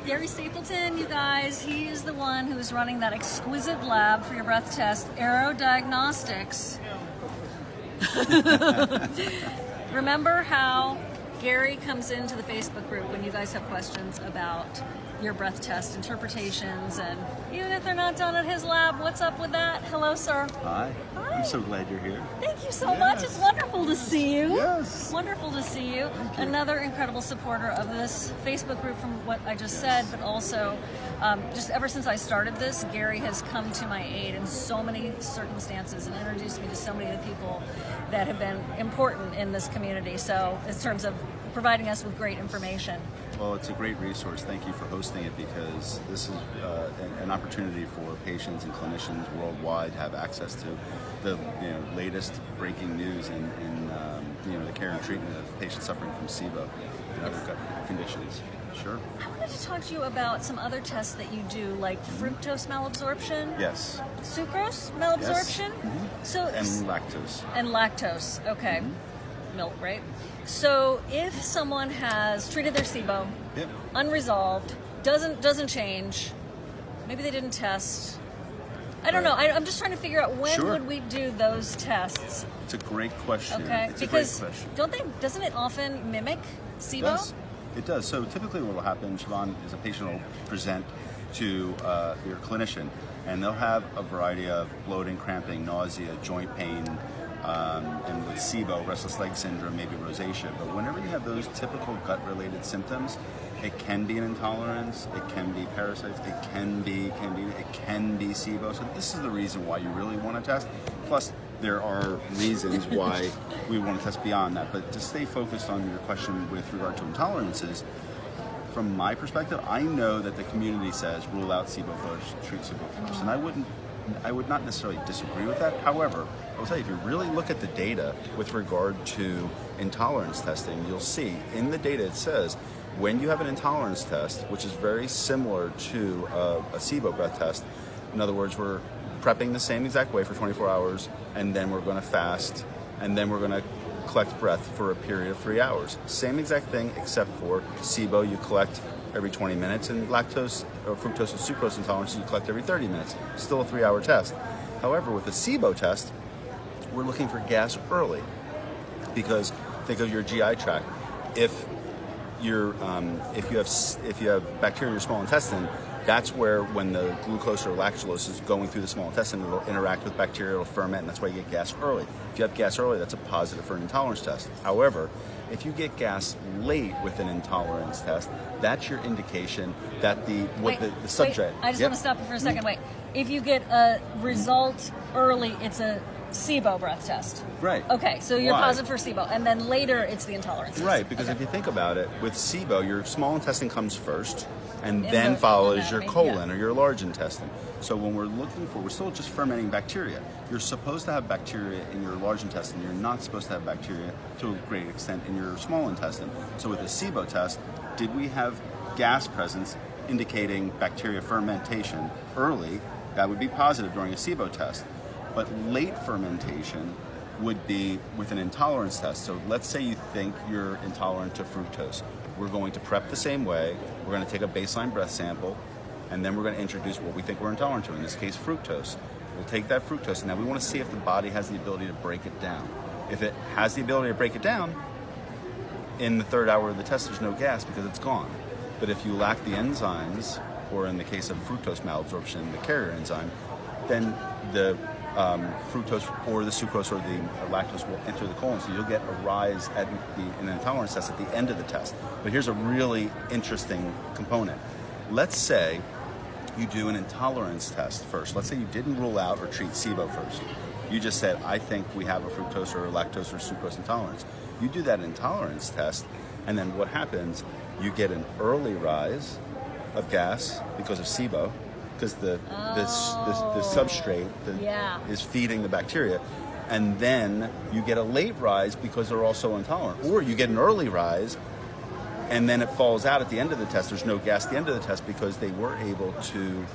Gary Stapleton, you guys, he is the one who is running that exquisite lab for your breath test, SIBO Diagnostics. Remember how Gary comes into the Facebook group when you guys have questions about your breath test interpretations, and even if they're not done at his lab, what's up with that? Hello, sir. Hi. Hi. I'm so glad you're here. Thank you so much. It's wonderful to see you. Yes. Wonderful to see you. Another incredible supporter of this Facebook group from what I just said, but also just ever since I started this, Gary has come to my aid in so many circumstances and introduced me to so many of the people that have been important in this community. So in terms of providing us with great information. Well, it's a great resource. Thank you for hosting it, because this is an opportunity for patients and clinicians worldwide to have access to the latest breaking news in the care and treatment of patients suffering from SIBO and other gut conditions. Sure. I wanted to talk to you about some other tests that you do, like fructose malabsorption. Yes. Sucrose malabsorption. Yes. So and lactose. And lactose. Okay. Milk, right? So if someone has treated their SIBO, unresolved, doesn't change, maybe they didn't test. I don't know. I'm just trying to figure out when would we do those tests. It's a great question. Okay, it's because a great question. Doesn't it often mimic SIBO? Yes, it does. So typically what will happen, Siobhan, is a patient will present to your clinician, and they'll have a variety of bloating, cramping, nausea, joint pain, and with SIBO, restless leg syndrome, maybe rosacea. But whenever you have those typical gut-related symptoms, it can be an intolerance, it can be parasites, it can be SIBO. So this is the reason why you really want to test. Plus, there are reasons why we want to test beyond that. But to stay focused on your question with regard to intolerances, from my perspective, I know that the community says rule out SIBO first, treat SIBO first, and I would not necessarily disagree with that. However, I will tell you, if you really look at the data with regard to intolerance testing, you'll see in the data it says when you have an intolerance test, which is very similar to a SIBO breath test, in other words, we're prepping the same exact way for 24 hours, and then we're going to fast, and then we're going to collect breath for a period of 3 hours. Same exact thing, except for SIBO, you collect every 20 minutes, and lactose or fructose and sucrose intolerance, you collect every 30 minutes. Still a 3-hour test. However, with the SIBO test, we're looking for gas early, because think of your GI tract. If you have bacteria in your small intestine, that's where, when the glucose or lactulose is going through the small intestine, it'll interact with bacteria, it'll ferment, and that's why you get gas early. If you have gas early, that's a positive for an intolerance test. However, if you get gas late with an intolerance test, that's your indication that the subject... I just want to stop you for a second. Wait. If you get a result early, it's a SIBO breath test. Right. Okay, so you're positive for SIBO, and then later it's the intolerance test. Right, because if you think about it, with SIBO, your small intestine comes first, and then follows your colon or your large intestine. So when we're still just fermenting bacteria. You're supposed to have bacteria in your large intestine. You're not supposed to have bacteria, to a great extent, in your small intestine. So with the SIBO test, did we have gas presence indicating bacteria fermentation early? That would be positive during a SIBO test. But late fermentation would be with an intolerance test. So let's say you think you're intolerant to fructose. We're going to prep the same way. We're going to take a baseline breath sample, and then we're going to introduce what we think we're intolerant to, in this case fructose. We'll take that fructose, and now we want to see if the body has the ability to break it down. If it has the ability to break it down, in the 3rd hour of the test there's no gas because it's gone. But if you lack the enzymes, or in the case of fructose malabsorption, the carrier enzyme, then the fructose or the sucrose or the lactose will enter the colon, so you'll get a rise in an intolerance test at the end of the test. But here's a really interesting component. Let's say you do an intolerance test first. Let's say you didn't rule out or treat SIBO first. You just said, I think we have a fructose or a lactose or sucrose intolerance. You do that intolerance test, and then what happens? You get an early rise of gas because of SIBO, because the substrate is feeding the bacteria, and then you get a late rise because they're also intolerant. Or you get an early rise, and then it falls out at the end of the test. There's no gas at the end of the test because they were able to,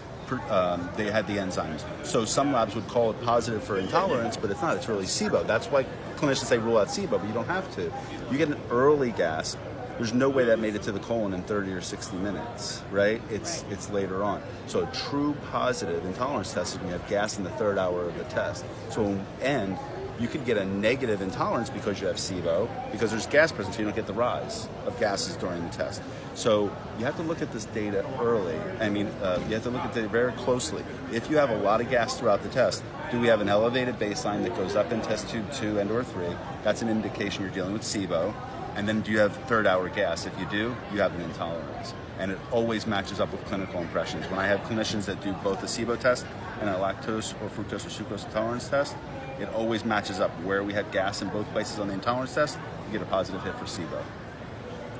they had the enzymes. So some labs would call it positive for intolerance, but it's not. It's really SIBO. That's why clinicians say rule out SIBO, but you don't have to. You get an early gas, There's no way that made it to the colon in 30 or 60 minutes, right? It's later on. So a true positive intolerance test is when you have gas in the 3rd hour of the test. So, and you could get a negative intolerance because you have SIBO, because there's gas present, so you don't get the rise of gases during the test. So you have to look at this data early. I mean, you have to look at it very closely. If you have a lot of gas throughout the test, do we have an elevated baseline that goes up in test tube 2 and or 3? That's an indication you're dealing with SIBO. And then do you have 3rd hour gas? If you do, you have an intolerance. And it always matches up with clinical impressions. When I have clinicians that do both a SIBO test and a lactose or fructose or sucrose intolerance test, it always matches up. Where we had gas in both places on the intolerance test, you get a positive hit for SIBO.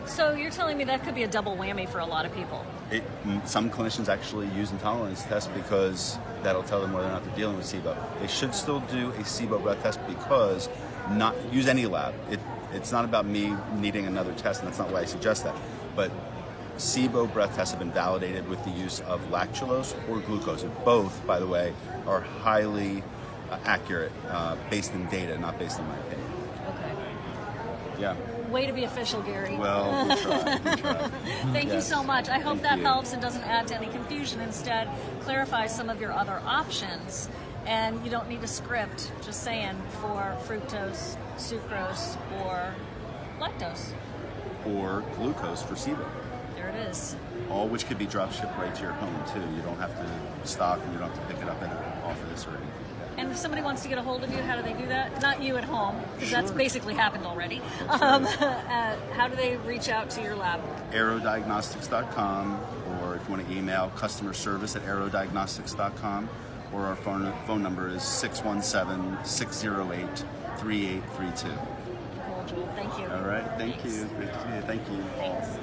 So you're telling me that could be a double whammy for a lot of people? Some clinicians actually use intolerance tests because that'll tell them whether or not they're dealing with SIBO. They should still do a SIBO breath test because not use any lab. It's not about me needing another test, and that's not why I suggest that. But SIBO breath tests have been validated with the use of lactulose or glucose. And both, by the way, are highly accurate, based in data, not based on my opinion. Okay. Yeah. Way to be official, Gary. Well, we'll try. We'll try. Thank you so much. I hope Thank that you. helps and doesn't add to any confusion. Instead, clarifies some of your other options. And you don't need a script, just saying, for fructose, sucrose, or lactose. Or glucose for SIBO. There it is. All which could be drop shipped right to your home, too. You don't have to stock and you don't have to pick it up at an office or anything. And if somebody wants to get a hold of you, how do they do that? Not you at home, because that's Sure. basically happened already. How do they reach out to your lab? aerodiagnostics.com, or if you want to email customer service at aerodiagnostics.com, or our phone number is 617-608-3832. Cool, Joel. Thank you. All right, thank Thanks. you. Great to see you. Thank you. Thanks.